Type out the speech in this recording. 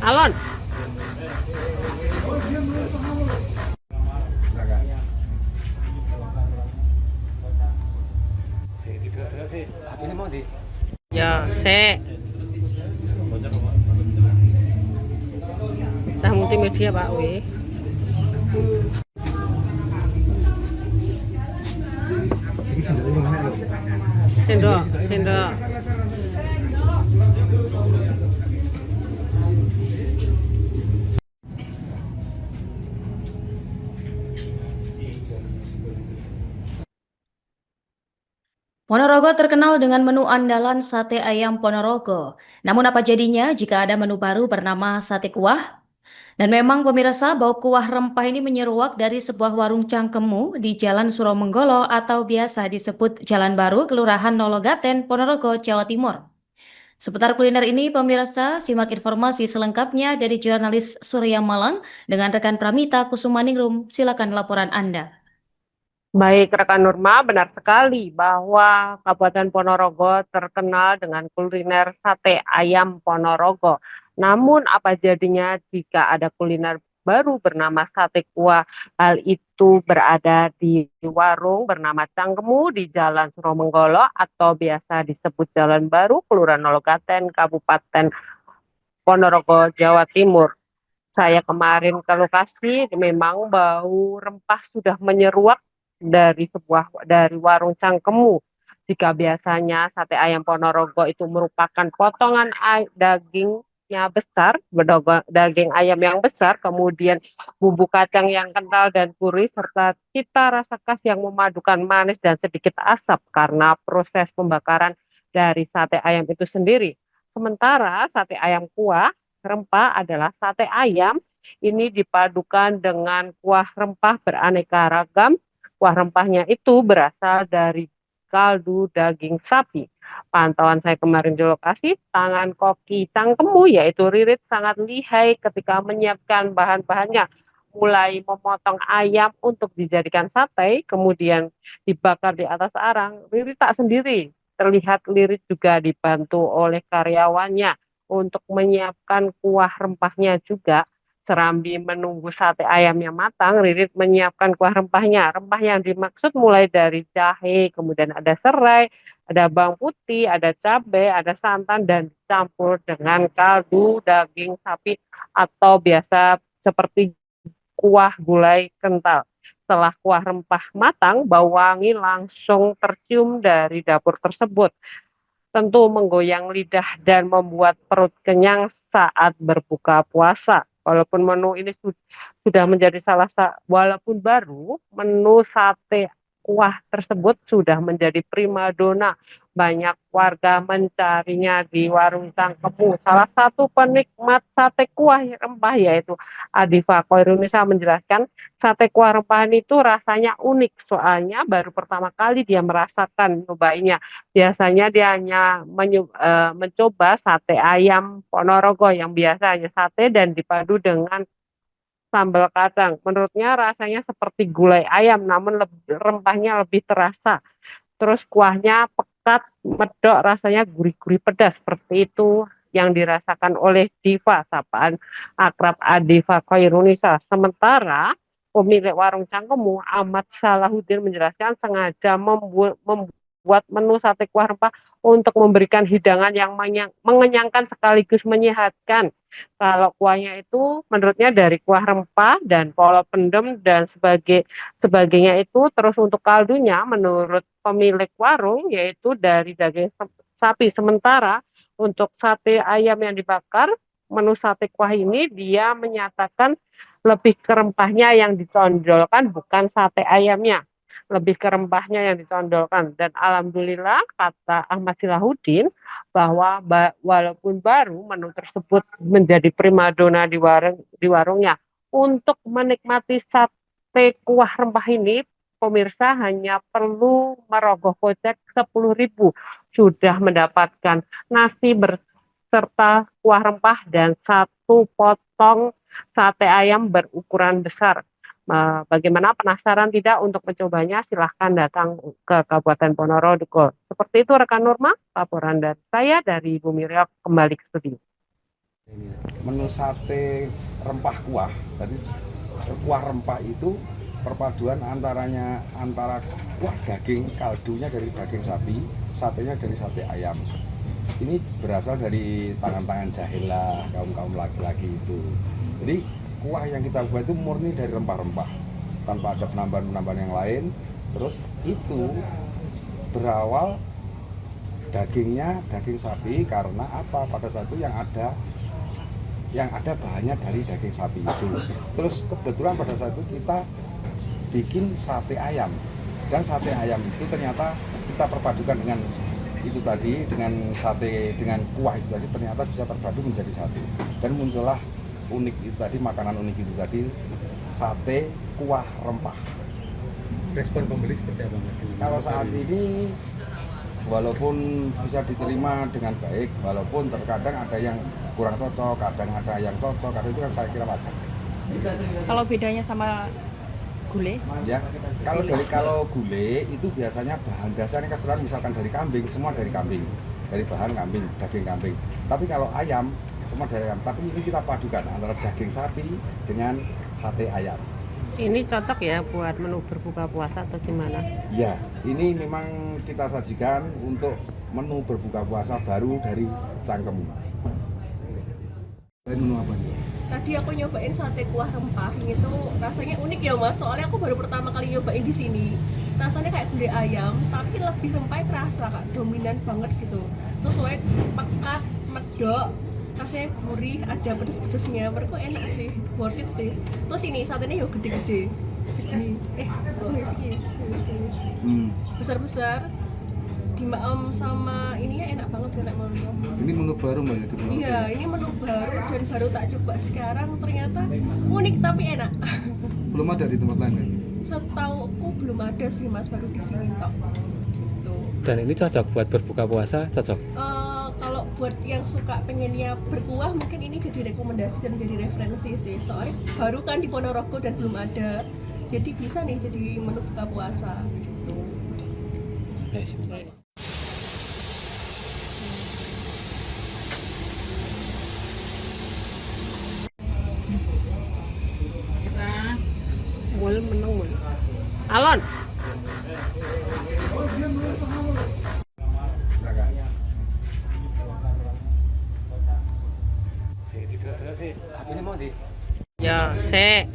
Alon. Ini mau di Ya, Sah multimedia Pak W. ini sendiri mana? Sendok, sendok. Ponorogo terkenal dengan menu andalan sate ayam Ponorogo. Namun apa jadinya jika ada menu baru bernama sate kuah? Dan memang pemirsa, bau kuah rempah ini menyeruak dari sebuah warung cangkemu di Jalan Suromenggolo atau biasa disebut Jalan Baru, Kelurahan Nologaten, Ponorogo, Jawa Timur. Seputar kuliner ini, pemirsa, simak informasi selengkapnya dari jurnalis Surya Malang dengan rekan Pramita Kusumaningrum. Silakan laporan Anda. Baik, rekan Nurma, benar sekali bahwa Kabupaten Ponorogo terkenal dengan kuliner sate ayam Ponorogo. Namun apa jadinya jika ada kuliner baru bernama sate kuah? Hal itu berada di warung bernama Cangkemu di Jalan Suromenggolo atau biasa disebut Jalan Baru, Kelurahan Nologaten, Kabupaten Ponorogo, Jawa Timur. Saya kemarin ke lokasi, memang bau rempah sudah menyeruak dari warung Cangkemu. Jika biasanya sate ayam Ponorogo itu merupakan potongan dagingnya besar, daging ayam yang besar, kemudian bumbu kacang yang kental dan gurih, serta cita rasa khas yang memadukan manis dan sedikit asap karena proses pembakaran dari sate ayam itu sendiri. Sementara sate ayam kuah rempah adalah sate ayam ini dipadukan dengan kuah rempah beraneka ragam. Kuah rempahnya itu berasal dari kaldu daging sapi. Pantauan saya kemarin di lokasi, tangan koki Cangkemu yaitu Ririt sangat lihai ketika menyiapkan bahan-bahannya. Mulai memotong ayam untuk dijadikan sate, kemudian dibakar di atas arang. Ririt tak sendiri, terlihat Lirit juga dibantu oleh karyawannya untuk menyiapkan kuah rempahnya juga. Serambi menunggu sate ayamnya matang, Ririt menyiapkan kuah rempahnya. Rempah yang dimaksud mulai dari jahe, kemudian ada serai, ada bawang putih, ada cabai, ada santan, dan dicampur dengan kaldu daging sapi atau biasa seperti kuah gulai kental. Setelah kuah rempah matang, bau wangi langsung tercium dari dapur tersebut. Tentu menggoyang lidah dan membuat perut kenyang saat berbuka puasa. Walaupun menu ini sudah menjadi walaupun baru, menu sate kuah tersebut sudah menjadi primadona. Banyak warga mencarinya di warung Cangkemu. Salah satu penikmat sate kuah rempah yaitu Adifa Koirunisa menjelaskan sate kuah rempahan itu rasanya unik. Soalnya baru pertama kali dia merasakan nyobainnya. Biasanya dia hanya mencoba sate ayam Ponorogo yang biasa hanya sate dan dipadu dengan sambal kacang. Menurutnya rasanya seperti gulai ayam, namun rempahnya lebih terasa. Terus kuahnya pekat, medok, rasanya gurih-gurih pedas. Seperti itu yang dirasakan oleh Diva, sapaan akrab Adifa Khairunisa. Sementara pemilik warung Cangkemu, Ahmad Salahuddin menjelaskan sengaja membuat menu sate kuah rempah untuk memberikan hidangan yang mengenyangkan sekaligus menyehatkan. Kalau kuahnya itu menurutnya dari kuah rempah dan polo pendem dan sebagainya itu, terus untuk kaldunya menurut pemilik warung yaitu dari daging sapi. Sementara untuk sate ayam yang dibakar, menu sate kuah ini dia menyatakan lebih ke rempahnya yang dicondolkan, bukan sate ayamnya. Lebih ke rempahnya yang dicondolkan. Dan alhamdulillah kata Ahmad Silahuddin bahwa walaupun baru menu tersebut menjadi primadona di warungnya. Untuk menikmati sate kuah rempah ini, pemirsa hanya perlu merogoh kocek 10.000 sudah mendapatkan nasi berserta kuah rempah dan satu potong sate ayam berukuran besar. Bagaimana, penasaran tidak untuk mencobanya? Silahkan datang ke Kabupaten Ponorogo. Seperti itu rekan Nurma, laporan dari saya dari Bumi Riok kembali ke studio. Menu sate rempah kuah. Tadi kuah rempah itu perpaduan antara kuah daging, kaldunya dari daging sapi, satenya dari sate ayam. Ini berasal dari tangan-tangan jahil lah, kaum laki-laki itu. Jadi kuah yang kita buat itu murni dari rempah-rempah, tanpa ada penambahan-penambahan yang lain. Terus itu berawal dagingnya daging sapi karena apa? Pada saat itu yang ada bahannya dari daging sapi itu. Terus kebetulan pada saat itu kita bikin sate ayam, dan sate ayam itu ternyata kita perpadukan dengan itu tadi, dengan sate, dengan kuah itu tadi, ternyata bisa terpadu menjadi sate, dan muncullah unik itu tadi, makanan unik itu tadi, sate kuah rempah. Respon pembeli seperti apa Mas? Kalau saat ini walaupun bisa diterima dengan baik, walaupun terkadang ada yang kurang cocok, kadang ada yang cocok, kadang itu kan saya kira wajar. Kalau bedanya sama gulai? Ya, kalau gulai itu biasanya bahan dasarnya keseluruhan misalkan dari kambing, semua dari kambing, dari bahan kambing, daging kambing. Tapi kalau ayam, semua dari ayam. Tapi ini kita padukan antara daging sapi dengan sate ayam. Ini cocok ya buat menu berbuka puasa atau gimana? Ya, ini memang kita sajikan untuk menu berbuka puasa baru dari Cangkem. Menu apa nih? Tadi aku nyobain sate kuah rempah, itu rasanya unik ya Mas. Soalnya aku baru pertama kali nyobain di sini. Rasanya kayak gulai ayam, tapi lebih rempahnya kerasa Kak, dominan banget gitu. Terus wae pekat, medok, rasanya gurih, ada pedes-pedesnya. Menurutku enak sih, worth it sih. Terus ini satenya yo gede-gede, segini. Segini. Besar-besar. Dimaem sama ininya enak banget sih nek mau. Ini menu baru Mbak ya di Ponorogo? Iya, ini menu baru dan baru tak coba sekarang, ternyata unik tapi enak. Belum ada di tempat lain kayak gitu? Setauku belum ada sih Mas, baru di sini tok. Gitu. Dan ini cocok buat berbuka puasa, cocok. Kalau buat yang suka pengennya berkuah, mungkin ini jadi rekomendasi dan jadi referensi sih. Soalnya baru kan di Ponorogo dan belum ada. Jadi bisa nih jadi menu buka puasa gitu. Yes. Mul meneng mul. Alon. Tidak sih. Ini mau di. Ya, sik.